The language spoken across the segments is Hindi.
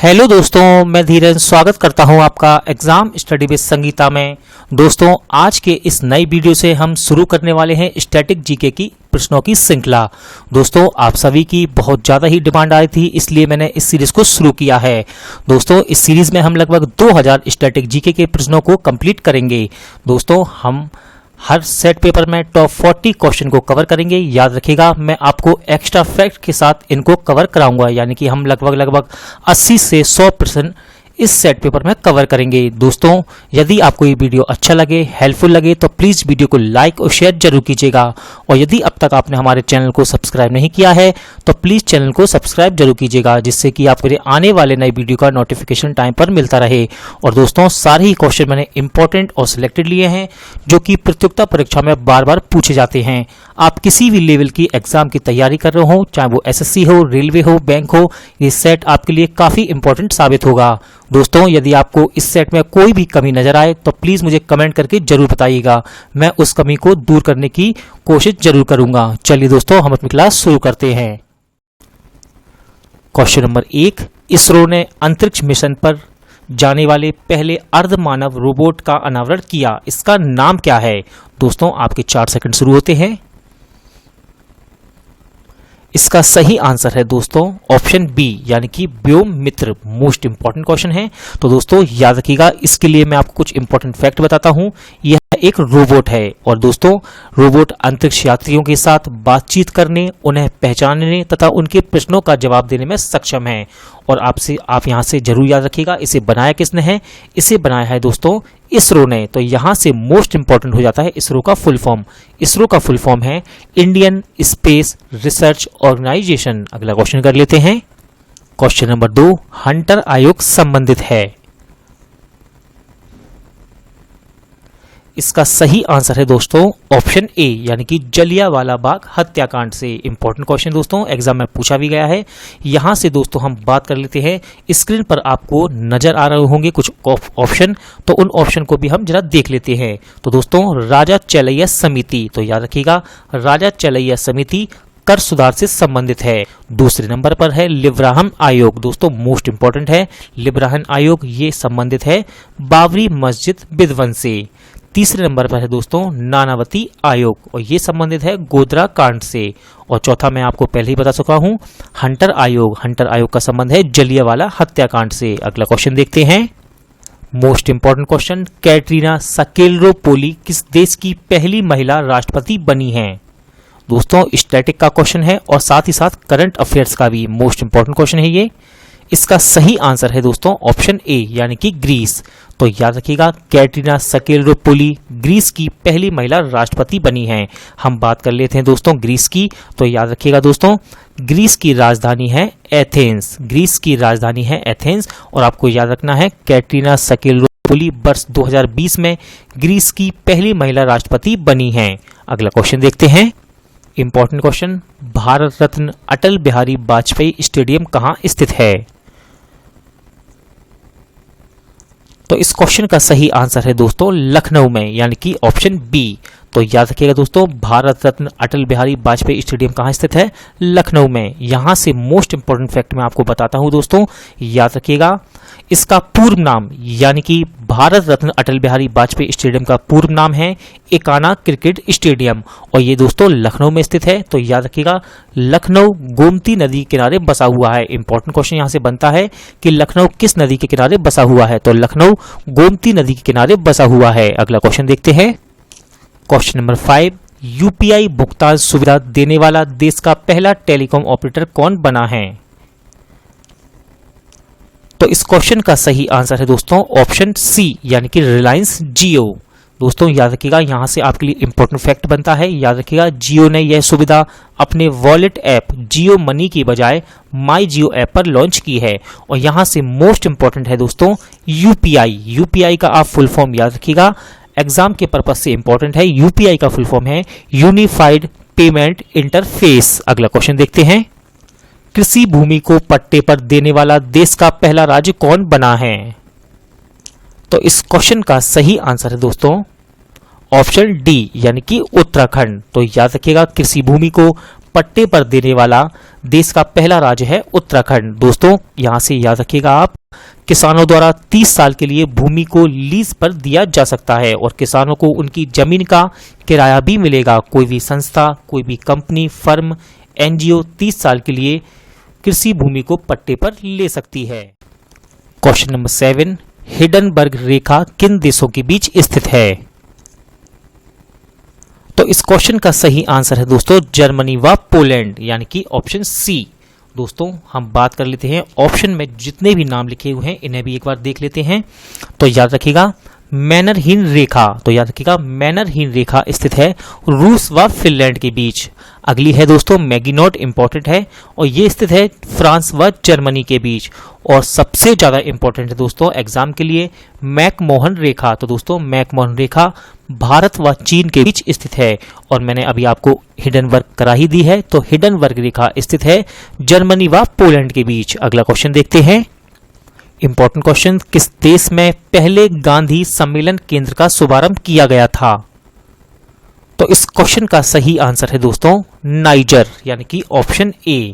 हेलो दोस्तों, मैं धीरज स्वागत करता हूं आपका एग्जाम स्टडी विद संगीता में। दोस्तों, आज के इस नई वीडियो से हम शुरू करने वाले हैं स्टैटिक जीके की प्रश्नों की श्रृंखला। दोस्तों, आप सभी की बहुत ज़्यादा ही डिमांड आई थी, इसलिए मैंने इस सीरीज को शुरू किया है। दोस्तों, इस सीरीज में हम लगभग 2000 स्टैटिक जीके के प्रश्नों को कंप्लीट करेंगे। दोस्तों, हम हर सेट पेपर में टॉप 40 क्वेश्चन को कवर करेंगे। याद रखिएगा, मैं आपको एक्स्ट्रा फैक्ट के साथ इनको कवर कराऊंगा, यानी कि हम लगभग 80 से 100% इस सेट पेपर में कवर करेंगे। दोस्तों, यदि आपको ये वीडियो अच्छा लगे, हेल्पफुल लगे, तो प्लीज़ वीडियो को लाइक और शेयर जरूर कीजिएगा। और यदि अब तक आपने हमारे चैनल को सब्सक्राइब नहीं किया है तो प्लीज़ चैनल को सब्सक्राइब जरूर कीजिएगा, जिससे कि आपको मेरे आने वाले नए वीडियो का नोटिफिकेशन टाइम पर मिलता रहे। और दोस्तों, सारे ही क्वेश्चन मैंने इंपॉर्टेंट और सिलेक्टेड लिए हैं, जो कि प्रतियोगिता परीक्षा में बार बार पूछे जाते हैं। आप किसी भी लेवल की एग्जाम की तैयारी कर रहे हो, चाहे वो एसएससी हो, रेलवे हो, बैंक हो, ये सेट आपके लिए काफ़ी इंपॉर्टेंट साबित होगा। दोस्तों, यदि आपको इस सेट में कोई भी कमी नजर आए तो प्लीज़ मुझे कमेंट करके जरूर बताइएगा। मैं उस कमी को दूर करने की कोशिश जरूर करूंगा। चलिए दोस्तों, हम अपनी क्लास शुरू करते हैं। क्वेश्चन नंबर 1, इसरो ने अंतरिक्ष मिशन पर जाने वाले पहले अर्धमानव रोबोट का अनावरण किया, इसका नाम क्या है? दोस्तों, आपके 4 सेकंड शुरू होते हैं। इसका सही आंसर है दोस्तों ऑप्शन बी, यानी कि व्योम मित्र। मोस्ट इंपॉर्टेंट क्वेश्चन है, तो दोस्तों याद रखिएगा। इसके लिए मैं आपको कुछ इंपॉर्टेंट फैक्ट बताता हूं। यह एक रोबोट है और दोस्तों, रोबोट अंतरिक्ष यात्रियों के साथ बातचीत करने, उन्हें पहचानने तथा उनके प्रश्नों का जवाब देने में सक्षम है। और आप यहां से जरूर याद रखिएगा, इसे बनाया किसने है? इसे बनाया है दोस्तों इसरो ने। तो यहां से मोस्ट इंपॉर्टेंट हो जाता है इसरो का फुल फॉर्म। इसरो का फुल फॉर्म है इंडियन स्पेस रिसर्च ऑर्गेनाइजेशन। अगला क्वेश्चन कर लेते हैं। क्वेश्चन नंबर 2, हंटर आयोग संबंधित है। इसका सही आंसर है दोस्तों ऑप्शन ए, यानी कि जलियांवाला बाग हत्याकांड से। इंपॉर्टेंट क्वेश्चन दोस्तों, एग्जाम में पूछा भी गया है। यहां से दोस्तों हम बात कर लेते हैं। स्क्रीन पर आपको नजर आ रहे होंगे कुछ ऑप्शन, तो उन ऑप्शन को भी हम जरा देख लेते हैं। तो दोस्तों, राजा चलैया समिति, तो याद रखिएगा राजा चलैया समिति कर सुधार से संबंधित है। दूसरे नंबर पर है लिब्राहम आयोग। दोस्तों, मोस्ट इंपॉर्टेंट है लिब्राहम आयोग, ये संबंधित है बाबरी मस्जिद विध्वंस से। तीसरे नंबर पर है दोस्तों नानावती आयोग, और ये संबंधित है गोधरा कांड से। और चौथा मैं आपको पहले ही बता चुका हूं, हंटर आयोग। हंटर आयोग का संबंध है जलियांवाला हत्याकांड से। अगला क्वेश्चन देखते हैं। मोस्ट इंपॉर्टेंट क्वेश्चन, कैटरीना सकेलरोपोली किस देश की पहली महिला राष्ट्रपति बनी है? दोस्तों, स्टैटिक का क्वेश्चन है और साथ ही साथ करंट अफेयर्स का भी मोस्ट इंपॉर्टेंट क्वेश्चन है ये। इसका सही आंसर है दोस्तों ऑप्शन ए, यानी कि ग्रीस। तो याद रखिएगा, कैटरीना सकेलरोपोली ग्रीस की पहली महिला राष्ट्रपति बनी है। हम बात कर लेते हैं दोस्तों ग्रीस की। तो याद रखिएगा दोस्तों, ग्रीस की राजधानी है एथेंस। ग्रीस की राजधानी है एथेंस। और आपको याद रखना है, कैटरीना सकेलरोपोली वर्ष 2020 में ग्रीस की पहली महिला राष्ट्रपति बनी है। अगला क्वेश्चन देखते हैं। Important question, Bharat Ratna Atal Bihari Vajpayee stadium कहां स्थित है? तो इस क्वेश्चन का सही आंसर है दोस्तों लखनऊ में, यानी कि ऑप्शन बी। तो याद रखिएगा दोस्तों, भारत रत्न अटल बिहारी वाजपेयी स्टेडियम कहां स्थित है? लखनऊ में। यहां से मोस्ट इंपॉर्टेंट फैक्ट मैं आपको बताता हूं दोस्तों, याद रखिएगा। इसका पूर्व नाम, यानी कि भारत रत्न अटल बिहारी वाजपेयी स्टेडियम का पूर्व नाम है एकाना क्रिकेट स्टेडियम, और ये दोस्तों लखनऊ में स्थित है। तो याद रखिएगा, लखनऊ गोमती नदी के किनारे बसा हुआ है। इंपॉर्टेंट क्वेश्चन यहां से बनता है कि लखनऊ किस नदी के किनारे बसा हुआ है? तो लखनऊ गोमती नदी के किनारे बसा हुआ है। अगला क्वेश्चन देखते हैं। क्वेश्चन नंबर 5, यूपीआई भुगतान सुविधा देने वाला देश का पहला टेलीकॉम ऑपरेटर कौन बना है? तो इस क्वेश्चन का सही आंसर है दोस्तों ऑप्शन सी, यानी कि रिलायंस जियो। दोस्तों, याद रखिएगा, यहां से आपके लिए इंपॉर्टेंट फैक्ट बनता है। याद रखिएगा, जियो ने यह सुविधा अपने वॉलेट ऐप जियो मनी की बजाय माई जियो ऐप पर लॉन्च की है। और यहां से मोस्ट इंपॉर्टेंट है दोस्तों यूपीआई। यूपीआई का आप फुल फॉर्म याद रखिएगा, एग्जाम के पर्पज से इंपॉर्टेंट है। यूपीआई का फुल फॉर्म है यूनिफाइड पेमेंट इंटरफेस। अगला क्वेश्चन देखते हैं। कृषि भूमि को पट्टे पर देने वाला देश का पहला राज्य कौन बना है? तो इस क्वेश्चन का सही आंसर है दोस्तों ऑप्शन डी, यानी कि उत्तराखंड। तो याद रखिएगा, कृषि भूमि को पट्टे पर देने वाला देश का पहला राज्य है उत्तराखंड। दोस्तों यहां से याद रखिएगा आप, किसानों द्वारा 30 साल के लिए भूमि को लीज पर दिया जा सकता है और किसानों को उनकी जमीन का किराया भी मिलेगा। कोई भी संस्था, कोई भी कंपनी, फर्म, एनजीओ 30 साल के लिए कृषि भूमि को पट्टे पर ले सकती है। क्वेश्चन नंबर 7, हिडनबर्ग रेखा किन देशों के बीच स्थित है? तो इस क्वेश्चन का सही आंसर है दोस्तों जर्मनी व पोलैंड, यानी कि ऑप्शन सी। दोस्तों हम बात कर लेते हैं ऑप्शन में जितने भी नाम लिखे हुए हैं इन्हें भी एक बार देख लेते हैं। तो याद रखिएगा मैनरहीन रेखा, तो याद रखिएगा मैनरहीन रेखा स्थित है रूस व फिनलैंड के बीच। अगली है दोस्तों मैगिनोट, इंपॉर्टेंट है, और ये स्थित है फ्रांस व जर्मनी के बीच। और सबसे ज्यादा इंपॉर्टेंट है दोस्तों एग्जाम के लिए मैकमोहन रेखा। तो दोस्तों मैकमोहन रेखा भारत व चीन के बीच स्थित है और मैंने अभी आपको हिडनबर्ग करा ही दी है। तो हिडनबर्ग रेखा स्थित है जर्मनी व पोलैंड के बीच। अगला क्वेश्चन देखते हैं, इंपॉर्टेंट क्वेश्चन, किस देश में पहले गांधी सम्मेलन केंद्र का शुभारंभ किया गया था? तो इस क्वेश्चन का सही आंसर है दोस्तों नाइजर, यानी कि ऑप्शन ए।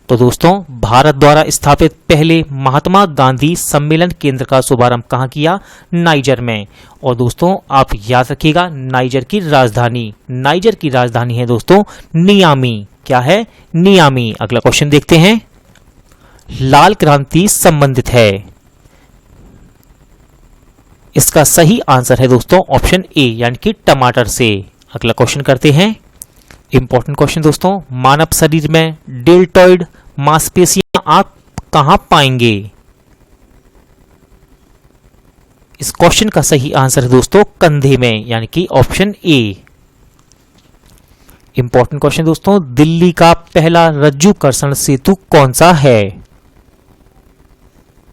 तो दोस्तों भारत द्वारा स्थापित पहले महात्मा गांधी सम्मेलन केंद्र का शुभारंभ कहां किया? नाइजर में। और दोस्तों आप याद रखिएगा नाइजर की राजधानी है दोस्तों नियामी। क्या है? नियामी। अगला क्वेश्चन देखते हैं, लाल क्रांति संबंधित है, इसका सही आंसर है दोस्तों ऑप्शन ए, यानी कि टमाटर से। अगला क्वेश्चन करते हैं, इंपॉर्टेंट क्वेश्चन दोस्तों, मानव शरीर में डेल्टॉइड मांसपेशियां आप कहां पाएंगे? इस क्वेश्चन का सही आंसर है दोस्तों कंधे में, यानी कि ऑप्शन ए। इंपॉर्टेंट क्वेश्चन दोस्तों, दिल्ली का पहला रज्जुकर्षण सेतु कौन सा है?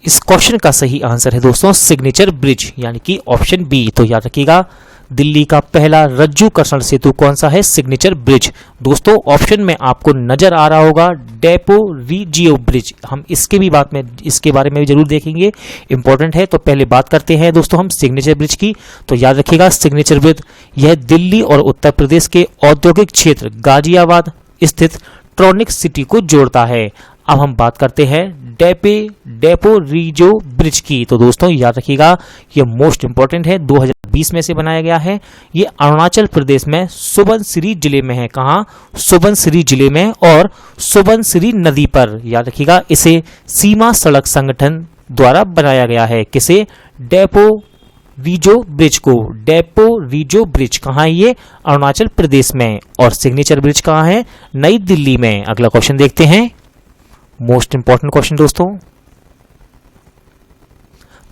इस क्वेश्चन का सही आंसर है दोस्तों सिग्नेचर ब्रिज, यानी कि ऑप्शन बी। तो याद रखिएगा दिल्ली का पहला रज्जुकर्षण सेतु कौन सा है? Signature bridge. दोस्तों ऑप्शन में आपको नजर आ रहा होगा डेपो रिजियो ब्रिज, हम इसके बारे में भी जरूर देखेंगे, इंपॉर्टेंट है। तो पहले बात करते हैं दोस्तों हम सिग्नेचर ब्रिज की। तो याद रखिएगा सिग्नेचर ब्रिज यह दिल्ली और उत्तर प्रदेश के औद्योगिक क्षेत्र गाजियाबाद स्थित ट्रॉनिक सिटी को जोड़ता है। अब हम बात करते हैं डेपो रिजो ब्रिज की। तो दोस्तों याद रखिएगा ये मोस्ट इंपॉर्टेंट है, 2020 में से बनाया गया है। ये अरुणाचल प्रदेश में सुबनसिरी जिले में है। कहां? सुबनसिरी जिले में, और सुबनसिरी नदी पर। याद रखिएगा इसे सीमा सड़क संगठन द्वारा बनाया गया है। किसे? डेपो रिजो ब्रिज को। डेपो रिजो ब्रिज कहां है? ये अरुणाचल प्रदेश में। और सिग्नेचर ब्रिज कहां है? नई दिल्ली में। अगला क्वेश्चन देखते हैं, मोस्ट इंपॉर्टेंट क्वेश्चन दोस्तों,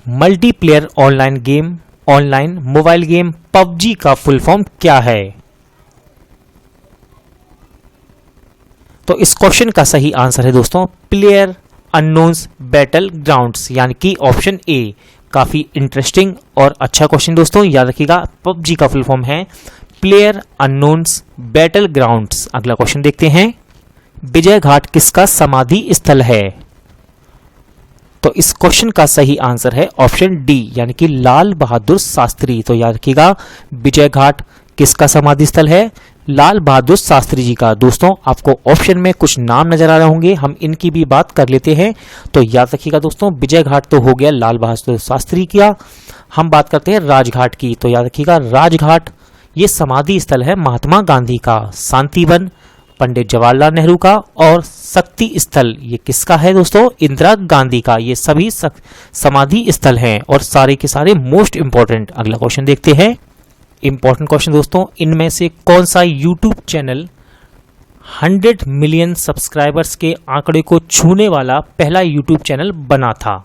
multiplayer online mobile game PUBG का फुल फॉर्म क्या है? तो इस क्वेश्चन का सही आंसर है दोस्तों प्लेयर अननोन्स बैटल ग्राउंड्स, यानी कि ऑप्शन ए। काफी इंटरेस्टिंग और अच्छा क्वेश्चन दोस्तों, याद रखिएगा पबजी का फुल फॉर्म है प्लेयर अननोन्स बैटल ग्राउंड्स। अगला क्वेश्चन देखते हैं, विजय घाट किसका समाधि स्थल है? तो इस क्वेश्चन का सही आंसर है ऑप्शन डी, यानी कि लाल बहादुर शास्त्री। तो याद रखिएगा विजय घाट किसका समाधि स्थल है? लाल बहादुर शास्त्री जी का। दोस्तों आपको ऑप्शन में कुछ नाम नजर आ रहे होंगे, हम इनकी भी बात कर लेते हैं। तो याद रखिएगा दोस्तों विजय घाट तो हो गया लाल बहादुर शास्त्री का, हम बात करते हैं राजघाट की। तो याद रखिएगा राजघाट ये समाधि स्थल है महात्मा गांधी का, शांतिवन पंडित जवाहरलाल नेहरू का, और शक्ति स्थल ये किसका है दोस्तों? इंदिरा गांधी का। ये सभी समाधि स्थल हैं और सारे के सारे मोस्ट इंपॉर्टेंट। अगला क्वेश्चन देखते हैं, इंपॉर्टेंट क्वेश्चन दोस्तों, इनमें से कौन सा यूट्यूब चैनल 100 मिलियन सब्सक्राइबर्स के आंकड़े को छूने वाला पहला यूट्यूब चैनल बना था?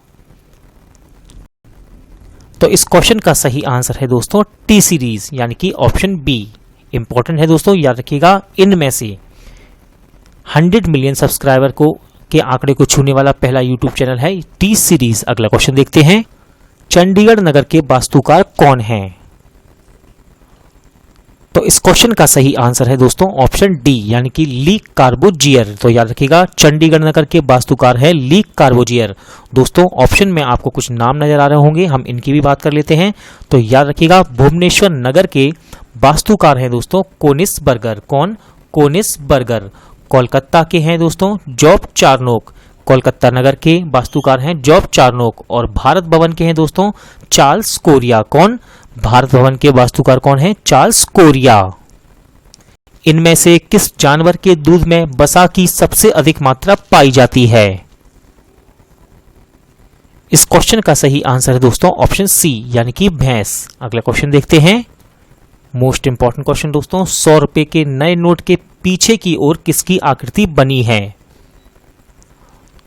तो इस क्वेश्चन का सही आंसर है दोस्तों टी सीरीज, यानी कि ऑप्शन बी। इंपॉर्टेंट है दोस्तों, याद रखिएगा इनमें से 100 मिलियन सब्सक्राइबर के आंकड़े को छूने वाला पहला यूट्यूब चैनल है टी सीरीज। अगला क्वेश्चन देखते हैं, चंडीगढ़ नगर के वास्तुकार कौन हैं? तो इस क्वेश्चन का सही आंसर है दोस्तों ऑप्शन डी, यानी कि ली कार्बोजियर। तो याद रखिएगा चंडीगढ़ नगर के वास्तुकार है ली कार्बोजियर। दोस्तों ऑप्शन में आपको कुछ नाम नजर आ रहे होंगे, हम इनकी भी बात कर लेते हैं। तो याद रखिएगा भुवनेश्वर नगर के वास्तुकार हैं दोस्तों कोनिस बर्गर। कौन? कोनिस बर्गर। कोलकाता के हैं दोस्तों जॉब चार्नोक, कोलकाता नगर के वास्तुकार हैं जॉब चार्नोक। और भारत भवन के हैं दोस्तों चार्ल्स कोरिया। कौन? भारत भवन के वास्तुकार कौन है? Charles Korea. इनमें से किस जानवर के दूध में वसा की सबसे अधिक मात्रा पाई जाती है? इस क्वेश्चन का सही आंसर है दोस्तों ऑप्शन सी यानी कि भैंस। अगला क्वेश्चन देखते हैं, मोस्ट इंपॉर्टेंट क्वेश्चन दोस्तों, 100 रुपए के नए नोट के पीछे की ओर किसकी आकृति बनी है?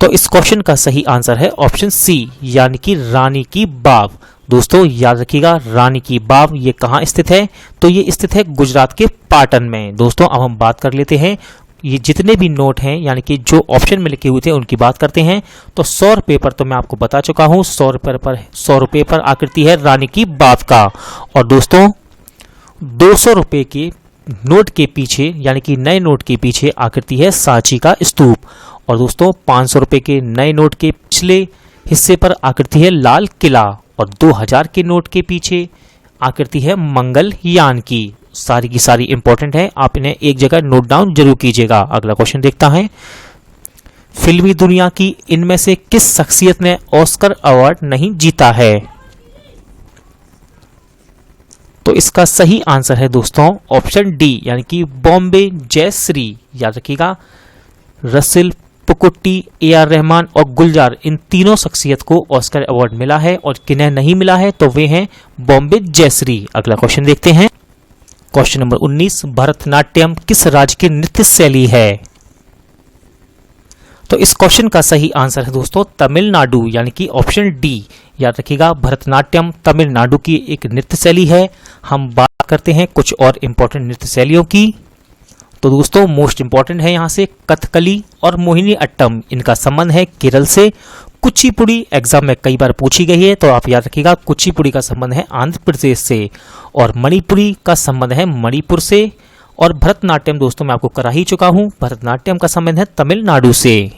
तो इस क्वेश्चन का सही आंसर है ऑप्शन सी यानी कि रानी की बाव। दोस्तों याद रखिएगा रानी की बाव ये कहाँ स्थित है? तो ये स्थित है गुजरात के पाटन में। दोस्तों अब हम बात कर लेते हैं, ये जितने भी नोट हैं यानी कि जो ऑप्शन में लिखे हुए थे उनकी बात करते हैं। तो 100 रुपए पर तो मैं आपको बता चुका हूं, 100 रुपए पर आकृति है रानी की बाव का। और दोस्तों 200 रुपए के नोट के पीछे यानी कि नए नोट के पीछे आकृति है सांची का स्तूप। और दोस्तों 500 रुपए के नए नोट के पिछले हिस्से पर आकृति है लाल किला। और 2000 के नोट के पीछे आकृति है मंगल यान की। सारी की सारी इंपॉर्टेंट है, आप इन्हें एक जगह नोट डाउन जरूर कीजिएगा। अगला क्वेश्चन देखता है, फिल्मी दुनिया की इनमें से किस शख्सियत ने ऑस्कर अवार्ड नहीं जीता है? तो इसका सही आंसर है दोस्तों ऑप्शन डी यानी कि बॉम्बे जयश्री। याद रखिएगा रसिल पुकुट्टी, ए.आर. रहमान और गुलजार, इन तीनों शख्सियत को ऑस्कर अवार्ड मिला है। और किन्हें नहीं मिला है तो वे हैं बॉम्बे जयश्री। अगला क्वेश्चन देखते हैं, क्वेश्चन नंबर 19, भरतनाट्यम किस राज्य की नृत्य शैली है? तो इस क्वेश्चन का सही आंसर है दोस्तों तमिलनाडु यानी कि ऑप्शन डी। याद रखिएगा भरतनाट्यम तमिलनाडु की एक नृत्य शैली है। हम बात करते हैं कुछ और इंपॉर्टेंट नृत्य शैलियों की। तो दोस्तों मोस्ट इंपॉर्टेंट है यहाँ से कथकली और मोहिनी अट्टम, इनका संबंध है केरल से। कुचिपुड़ी एग्जाम में कई बार पूछी गई है, तो आप याद रखिएगा कुचिपुड़ी का संबंध है आंध्र प्रदेश से। और मणिपुरी का संबंध है मणिपुर से। और भरतनाट्यम दोस्तों मैं आपको करा ही चुका हूं, भरतनाट्यम का संबंध है तमिलनाडु से।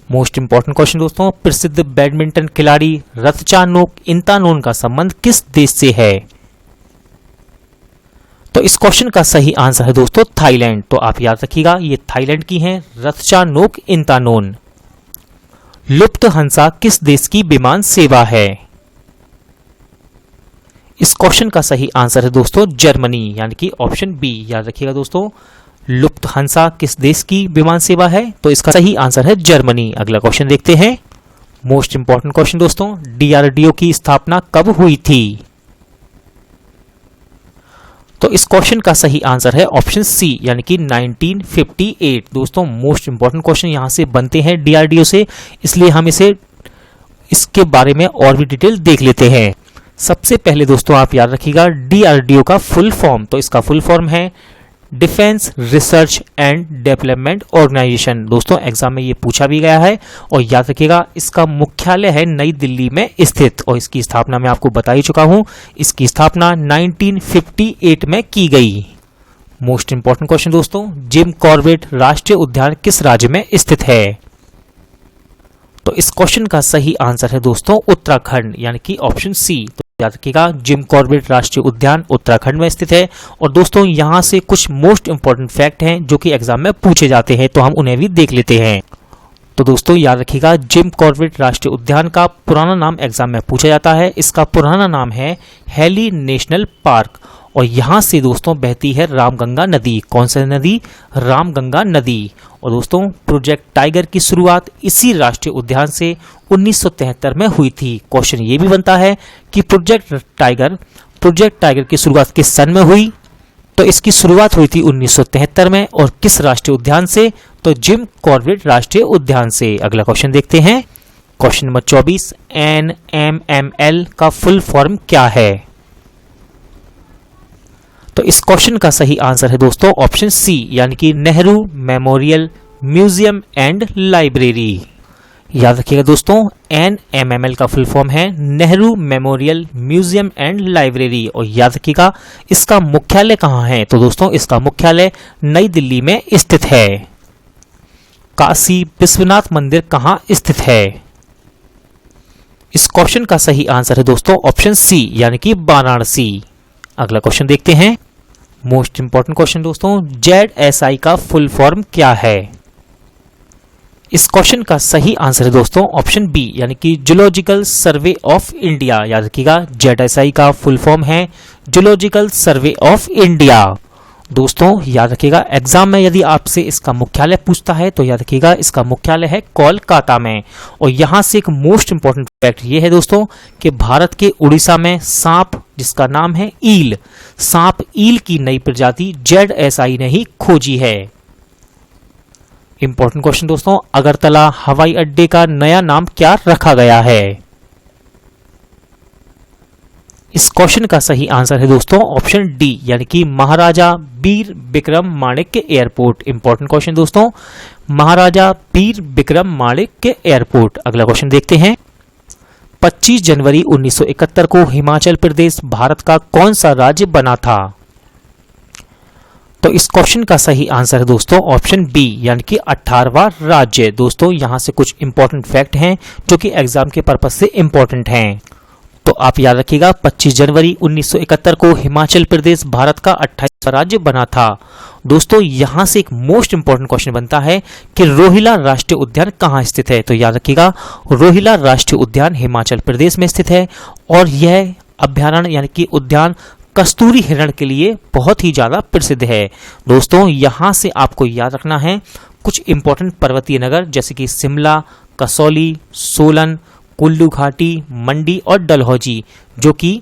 मोस्ट इंपॉर्टेंट क्वेश्चन दोस्तों, प्रसिद्ध बैडमिंटन खिलाड़ी रथचानोक इंतानोन का संबंध किस देश से है? तो इस क्वेश्चन का सही आंसर है दोस्तों थाईलैंड। तो आप याद रखिएगा ये थाईलैंड की हैं रथचानोक इंतानोन। लुफ्थहांसा किस देश की विमान सेवा है? इस क्वेश्चन का सही आंसर है दोस्तों जर्मनी यानी कि ऑप्शन बी। याद रखिएगा दोस्तों लुफ्थहांसा किस देश की विमान सेवा है? तो इसका सही आंसर है जर्मनी। अगला क्वेश्चन देखते हैं, मोस्ट इंपॉर्टेंट क्वेश्चन दोस्तों, डीआरडीओ की स्थापना कब हुई थी? तो इस क्वेश्चन का सही आंसर है ऑप्शन सी यानी कि 1958। दोस्तों मोस्ट इंपॉर्टेंट क्वेश्चन यहां से बनते हैं डीआरडीओ से, इसलिए हम इसके बारे में और भी डिटेल देख लेते हैं। सबसे पहले दोस्तों आप याद रखिएगा डीआरडीओ का फुल फॉर्म, तो इसका फुल फॉर्म है defence research and development organisation. दोस्तों एग्जाम में ये पूछा भी गया है। और याद रखिएगा इसका मुख्यालय है नई दिल्ली में स्थित। और इसकी स्थापना मैं आपको बता ही चुका हूं, इसकी स्थापना 1958 में की गई। मोस्ट इंपॉर्टेंट क्वेश्चन दोस्तों, जिम कॉर्बेट राष्ट्रीय उद्यान किस राज्य में स्थित है? तो इस क्वेश्चन का सही आंसर है दोस्तों उत्तराखंड यानी कि ऑप्शन सी। याद रखिएगा जिम कॉर्बेट राष्ट्रीय उद्यान उत्तराखंड में स्थित है। और दोस्तों यहां से कुछ मोस्ट इंपॉर्टेंट फैक्ट हैं जो कि एग्जाम में पूछे जाते हैं, तो हम उन्हें भी देख लेते हैं। तो दोस्तों याद रखिएगा जिम कॉर्बेट राष्ट्रीय उद्यान का पुराना नाम एग्जाम में पूछा जाता है। इसका पुराना नाम है हेली नेशनल पार्क। और यहां से दोस्तों बहती है रामगंगा नदी। कौन सी नदी? रामगंगा नदी। और दोस्तों प्रोजेक्ट टाइगर की शुरुआत इसी राष्ट्रीय उद्यान से 1973 में हुई थी। क्वेश्चन ये भी बनता है कि प्रोजेक्ट टाइगर की शुरुआत किस सन में हुई? तो इसकी शुरुआत हुई थी 1973 में। और किस राष्ट्रीय उद्यान से? तो जिम कॉर्बेट राष्ट्रीय उद्यान से। अगला क्वेश्चन देखते हैं, क्वेश्चन नंबर 24, NMML का फुल फॉर्म क्या है? तो इस क्वेश्चन का सही आंसर है दोस्तों ऑप्शन सी यानी कि Nehru memorial museum and library. याद रखिएगा दोस्तों NMML का फुल फॉर्म है Nehru memorial museum and library. और याद रखिएगा इसका मुख्यालय कहाँ है? तो दोस्तों इसका मुख्यालय नई दिल्ली में स्थित है। काशी विश्वनाथ मंदिर कहाँ स्थित है? इस क्वेश्चन का सही आंसर है दोस्तों ऑप्शन सी यानी कि वाराणसी। अगला क्वेश्चन देखते हैं, मोस्ट इंपॉर्टेंट क्वेश्चन दोस्तों, ZSI का फुल फॉर्म क्या है? इस क्वेश्चन का सही आंसर है दोस्तों ऑप्शन बी, यानी कि जूलॉजिकल सर्वे ऑफ इंडिया। याद रखिएगा, ZSI का फुल फॉर्म है जूलॉजिकल सर्वे ऑफ इंडिया। दोस्तों याद रखिएगा, एग्जाम में यदि आपसे इसका मुख्यालय पूछता है तो याद रखिएगा इसका मुख्यालय है कोलकाता में। और यहां से एक मोस्ट इंपॉर्टेंट फैक्ट ये है दोस्तों कि भारत के उड़ीसा में सांप जिसका नाम है ईल, सांप ईल की नई प्रजाति ZSI ने ही खोजी है। इंपॉर्टेंट क्वेश्चन दोस्तों, अगरतला हवाई अड्डे का नया नाम क्या रखा गया है? इस क्वेश्चन का सही आंसर है दोस्तों ऑप्शन डी, यानी कि महाराजा वीर विक्रम माणिक्य एयरपोर्ट। इंपॉर्टेंट क्वेश्चन दोस्तों, महाराजा वीर विक्रम माणिक्य एयरपोर्ट। अगला क्वेश्चन देखते हैं, 25 जनवरी 1971 को हिमाचल प्रदेश भारत का कौन सा राज्य बना था? तो इस क्वेश्चन का सही आंसर है दोस्तों ऑप्शन बी, यानी कि 18वां राज्य। दोस्तों यहां से कुछ इंपॉर्टेंट फैक्ट हैं जो कि एग्जाम के पर्पज से इंपॉर्टेंट हैं, तो आप याद रखिएगा 25 जनवरी 1971 को हिमाचल प्रदेश भारत का 28वां राज्य बना था। दोस्तों यहां से एक मोस्ट इंपॉर्टेंट क्वेश्चन बनता है कि रोहिला राष्ट्रीय उद्यान कहां स्थित है? तो याद रखिएगा, रोहिला राष्ट्रीय उद्यान हिमाचल प्रदेश में स्थित है और यह अभ्यारण्य यानी कि उद्यान कस्तूरी हिरण के लिए बहुत ही ज्यादा प्रसिद्ध है। दोस्तों यहां से आपको याद रखना है कुछ इंपॉर्टेंट पर्वतीय नगर जैसे कि शिमला, कसौली, सोलन, कुल्लू घाटी, मंडी और डलहौजी, जो कि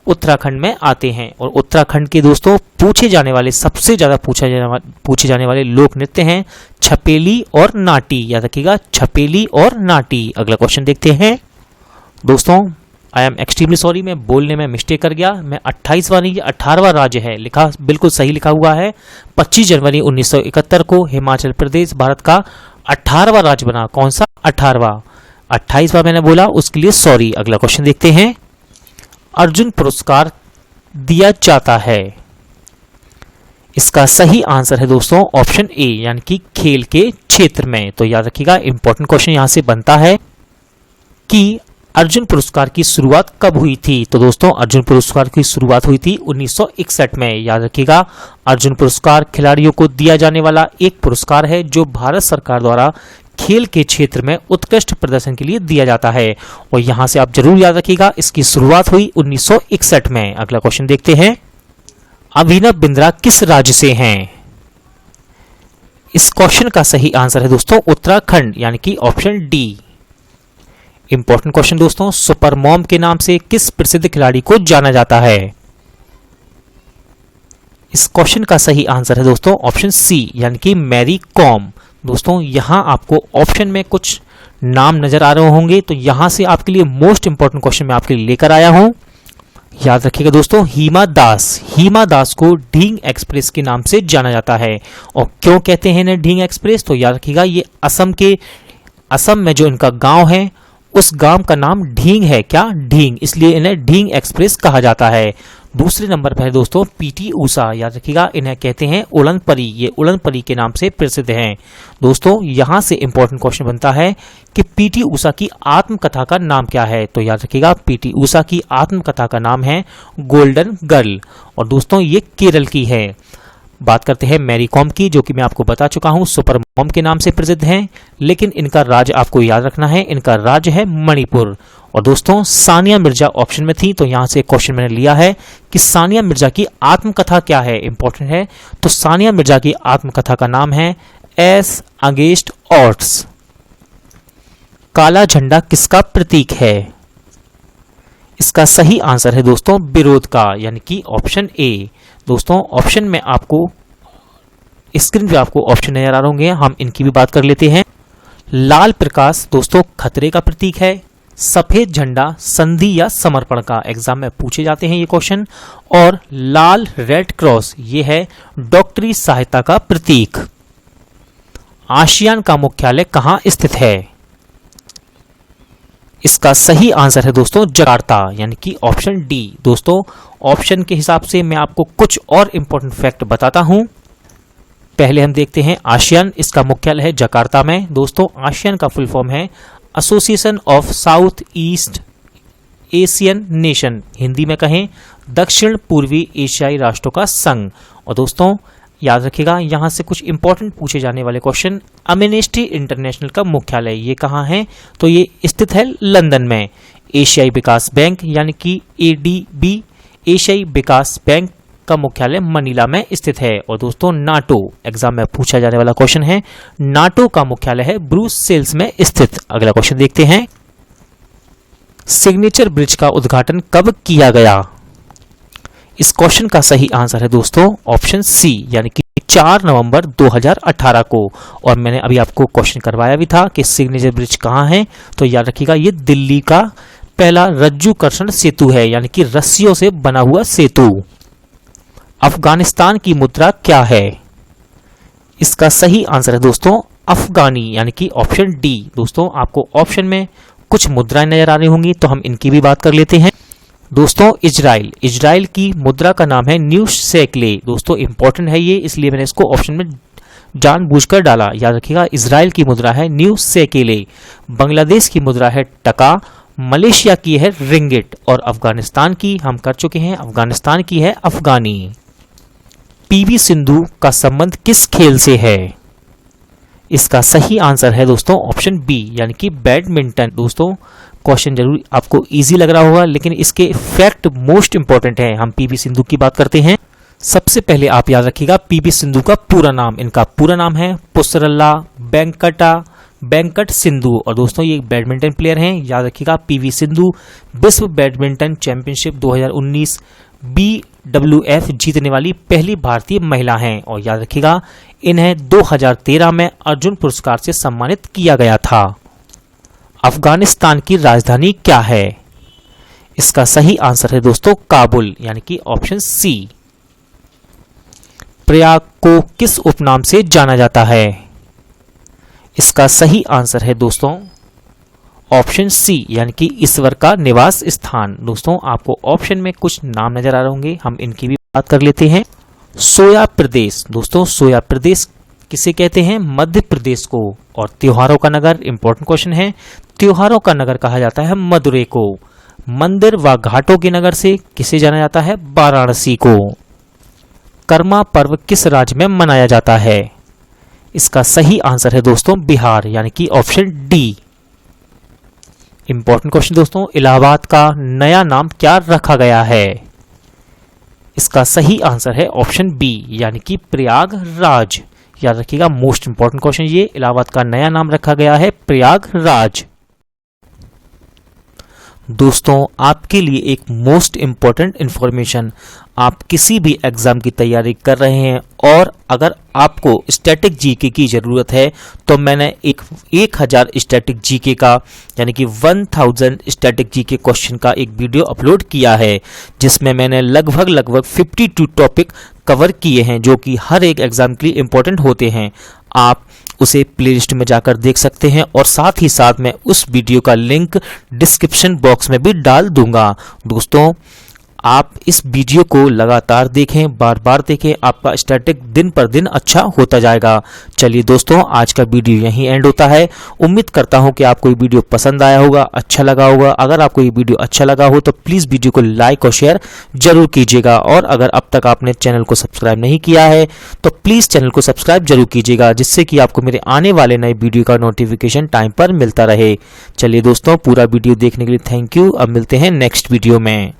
उत्तराखंड में आते हैं। और उत्तराखंड के दोस्तों पूछे जाने वाले सबसे ज्यादा पूछे जाने वाले लोक नृत्य हैं छपेली और नाटी। याद रखिएगा, छपेली और नाटी। अगला क्वेश्चन देखते हैं दोस्तों, आई एम एक्सट्रीमली सॉरी, मैं बोलने में मिस्टेक कर गया, मैं 28वां नहीं 18वां राज्य है लिखा, बिल्कुल सही लिखा हुआ है। 25 जनवरी 1971 को हिमाचल प्रदेश भारत का 18वां राज्य बना। कौन सा 18वां? 28वां मैंने बोला, उसके लिए सॉरी। अगला क्वेश्चन देखते हैं, अर्जुन पुरस्कार दिया जाता है। इसका सही आंसर है दोस्तों ऑप्शन ए, यानी कि खेल के क्षेत्र में। तो याद रखिएगा इंपॉर्टेंट क्वेश्चन यहां से बनता है कि अर्जुन पुरस्कार की शुरुआत कब हुई थी? तो दोस्तों अर्जुन पुरस्कार की शुरुआत हुई थी 1961 में। याद रखिएगा, अर्जुन पुरस्कार खिलाड़ियों को दिया जाने वाला एक पुरस्कार है जो भारत सरकार द्वारा खेल के क्षेत्र में उत्कृष्ट प्रदर्शन के लिए दिया जाता है। और यहां से आप जरूर याद रखिएगा इसकी शुरुआत हुई 1961 में। अगला क्वेश्चन देखते हैं, अभिनव बिंद्रा किस राज्य से हैं? इस क्वेश्चन का सही आंसर है दोस्तों उत्तराखंड, यानी कि ऑप्शन डी। इंपॉर्टेंट क्वेश्चन दोस्तों, सुपर मॉम के नाम से किस प्रसिद्ध खिलाड़ी को जाना जाता है? इस क्वेश्चन का सही आंसर है दोस्तों ऑप्शन सी, यानी कि मैरी कॉम। दोस्तों यहां आपको ऑप्शन में कुछ नाम नजर आ रहे होंगे, तो यहां से आपके लिए मोस्ट इंपॉर्टेंट क्वेश्चन मैं आपके लिए लेकर आया हूं। याद रखिएगा दोस्तों, हिमा दास को ढींग एक्सप्रेस के नाम से जाना जाता है। और क्यों कहते हैं इन्हें ढींग एक्सप्रेस? तो याद रखिएगा ये असम में जो इनका गांव है उस गांव का नाम ढींग है। क्या? ढींग, इसलिए इन्हें ढींग एक्सप्रेस कहा जाता है। दूसरे नंबर पर है दोस्तों पीटी ऊषा। याद रखिएगा इन्हें कहते हैं उड़न परी, ये उड़न परी के नाम से प्रसिद्ध हैं। दोस्तों यहां से इंपॉर्टेंट क्वेश्चन बनता है कि पीटी ऊषा की आत्मकथा का नाम क्या है? तो याद रखिएगा पीटी ऊषा की आत्मकथा का नाम है गोल्डन गर्ल। और दोस्तों ये केरल की है। बात करते हैं मैरी कॉम की, जो कि मैं आपको बता चुका हूं सुपर मॉम के नाम से प्रसिद्ध हैं, लेकिन इनका राज्य आपको याद रखना है, इनका राज्य है मणिपुर। और दोस्तों सानिया मिर्जा ऑप्शन में थी, तो यहां से क्वेश्चन मैंने लिया है कि सानिया मिर्जा की आत्मकथा क्या है, इंपॉर्टेंट है। तो सानिया मिर्जा की आत्मकथा का नाम है एस अगेंस्ट ऑड्स। काला झंडा किसका प्रतीक है? इसका सही आंसर है दोस्तों विरोध का, यानी कि ऑप्शन ए। दोस्तों ऑप्शन में आपको स्क्रीन पे आपको ऑप्शन नजर आ रहे होंगे, हम इनकी भी बात कर लेते हैं। लाल प्रकाश दोस्तों खतरे का प्रतीक है। सफेद झंडा संधि या समर्पण का, एग्जाम में पूछे जाते हैं ये क्वेश्चन। और लाल रेड क्रॉस ये है डॉक्टरी सहायता का प्रतीक। आसियान का मुख्यालय कहां स्थित है? इसका सही आंसर है दोस्तों जकार्ता, यानी कि ऑप्शन डी। दोस्तों ऑप्शन के हिसाब से मैं आपको कुछ और इंपॉर्टेंट फैक्ट बताता हूं। पहले हम देखते हैं आसियान, इसका मुख्यालय है जकार्ता में। दोस्तों आसियान का फुल फॉर्म है association of south east Asian nation, Hindi में कहें दक्षिण पूर्वी एशियाई राष्ट्रों का संघ। और दोस्तों याद रखिएगा यहाँ से कुछ इंपॉर्टेंट पूछे जाने वाले क्वेश्चन, एमनेस्टी इंटरनेशनल का मुख्यालय ये कहाँ है, तो ये स्थित है लंदन में। एशियाई विकास बैंक यानी कि एडीबी, एशियाई विकास बैंक का मुख्यालय मनीला में स्थित है। और दोस्तों नाटो, एग्जाम में पूछा जाने वाला क्वेश्चन है, नाटो का मुख्यालय है ब्रुसेल्स में स्थित। अगला क्वेश्चन देखते हैं, सिग्नेचर ब्रिज का उद्घाटन कब किया गया? इस क्वेश्चन का सही आंसर है दोस्तों ऑप्शन सी, यानी कि 4 नवंबर 2018 को। और मैंने अभी आपको क्वेश्चन करवाया भी था कि सिग्नेचर ब्रिज कहाँ है, तो याद रखिएगा ये दिल्ली का पहला रज्जुकर्षण सेतु है, यानी कि रस्सियों से बना हुआ सेतु। अफगानिस्तान की मुद्रा क्या है? इसका सही आंसर है दोस्तों अफगानी, यानी कि ऑप्शन डी। दोस्तों आपको ऑप्शन में कुछ मुद्राएं नजर आ रही होंगी, तो हम इनकी भी बात कर लेते हैं। दोस्तों इजराइल की मुद्रा का नाम है न्यू शेकले। दोस्तों इंपॉर्टेंट है ये, इसलिए मैंने इसको ऑप्शन में जानबूझकर डाला। याद रखिएगा इजराइल की मुद्रा है न्यू शेकेले। बांग्लादेश की मुद्रा है टका, मलेशिया की है रिंगिट, और अफगानिस्तान की हम कर चुके हैं, अफगानिस्तान की है अफगानी। पीवी सिंधु का संबंध किस खेल से है? इसका सही आंसर है दोस्तों ऑप्शन बी, यानी कि बैडमिंटन। दोस्तों क्वेश्चन जरूर आपको इजी लग रहा होगा, लेकिन इसके फैक्ट मोस्ट इंपॉर्टेंट है। हम पीवी सिंधु की बात करते हैं। सबसे पहले आप याद रखिएगा पीवी सिंधु का पूरा नाम, इनका पूरा नाम है पुसरल्ला वेंकट सिंधु। और दोस्तों ये बैडमिंटन प्लेयर हैं, याद रखिएगा पीवी सिंधु विश्व बैडमिंटन चैंपियनशिप 2019 BWF जीतने वाली पहली भारतीय महिला हैं। और याद रखिएगा इन्हें 2013 में अर्जुन पुरस्कार से सम्मानित किया गया था। अफगानिस्तान की राजधानी क्या है? इसका सही आंसर है दोस्तों काबुल, यानी कि ऑप्शन सी। प्रयाग को किस उपनाम से जाना जाता है? इसका सही आंसर है दोस्तों ऑप्शन सी, यानी कि ईश्वर का निवास स्थान। दोस्तों आपको ऑप्शन में कुछ नाम नजर आ रहे होंगे, हम इनकी भी बात कर लेते हैं। सोया प्रदेश, दोस्तों सोया प्रदेश किसे कहते हैं? मध्य प्रदेश को। और त्योहारों का नगर, इंपॉर्टेंट क्वेश्चन है, त्योहारों का नगर कहा जाता है मदुरै को। मंदिर व घाटों के नगर से किसे जाना जाता है? वाराणसी को। कर्मा पर्व किस राज्य में मनाया जाता है? इसका सही आंसर है दोस्तों बिहार, यानी कि ऑप्शन डी। इंपॉर्टेंट क्वेश्चन दोस्तों, इलाहाबाद का नया नाम क्या रखा गया है? इसका सही आंसर है ऑप्शन बी, यानी कि प्रयागराज। याद रखिएगा मोस्ट इंपॉर्टेंट क्वेश्चन ये, इलाहाबाद का नया नाम रखा गया है प्रयागराज। दोस्तों आपके लिए एक मोस्ट इंपॉर्टेंट इंफॉर्मेशन, आप किसी भी एग्जाम की तैयारी कर रहे हैं और अगर आपको स्टैटिक जीके की ज़रूरत है, तो मैंने एक 1000 स्टैटिक जीके का, यानी कि 1000 स्टैटिक जीके क्वेश्चन का एक वीडियो अपलोड किया है, जिसमें मैंने लगभग 52 टॉपिक कवर किए हैं, जो कि हर एक एग्जाम के लिए इंपॉर्टेंट होते हैं। आप उसे प्लेलिस्ट में जाकर देख सकते हैं, और साथ ही साथ मैं उस वीडियो का लिंक डिस्क्रिप्शन बॉक्स में भी डाल दूंगा। दोस्तों आप इस वीडियो को लगातार देखें, बार बार देखें, आपका स्टैटिक दिन पर दिन अच्छा होता जाएगा। चलिए दोस्तों आज का वीडियो यहीं एंड होता है। उम्मीद करता हूं कि आपको ये वीडियो पसंद आया होगा, अच्छा लगा होगा। अगर आपको ये वीडियो अच्छा लगा हो तो प्लीज़ वीडियो को लाइक और शेयर जरूर कीजिएगा, और अगर अब तक आपने चैनल को सब्सक्राइब नहीं किया है तो प्लीज़ चैनल को सब्सक्राइब जरूर कीजिएगा, जिससे कि आपको मेरे आने वाले नए वीडियो का नोटिफिकेशन टाइम पर मिलता रहे। चलिए दोस्तों पूरा वीडियो देखने के लिए थैंक यू। अब मिलते हैं नेक्स्ट वीडियो में।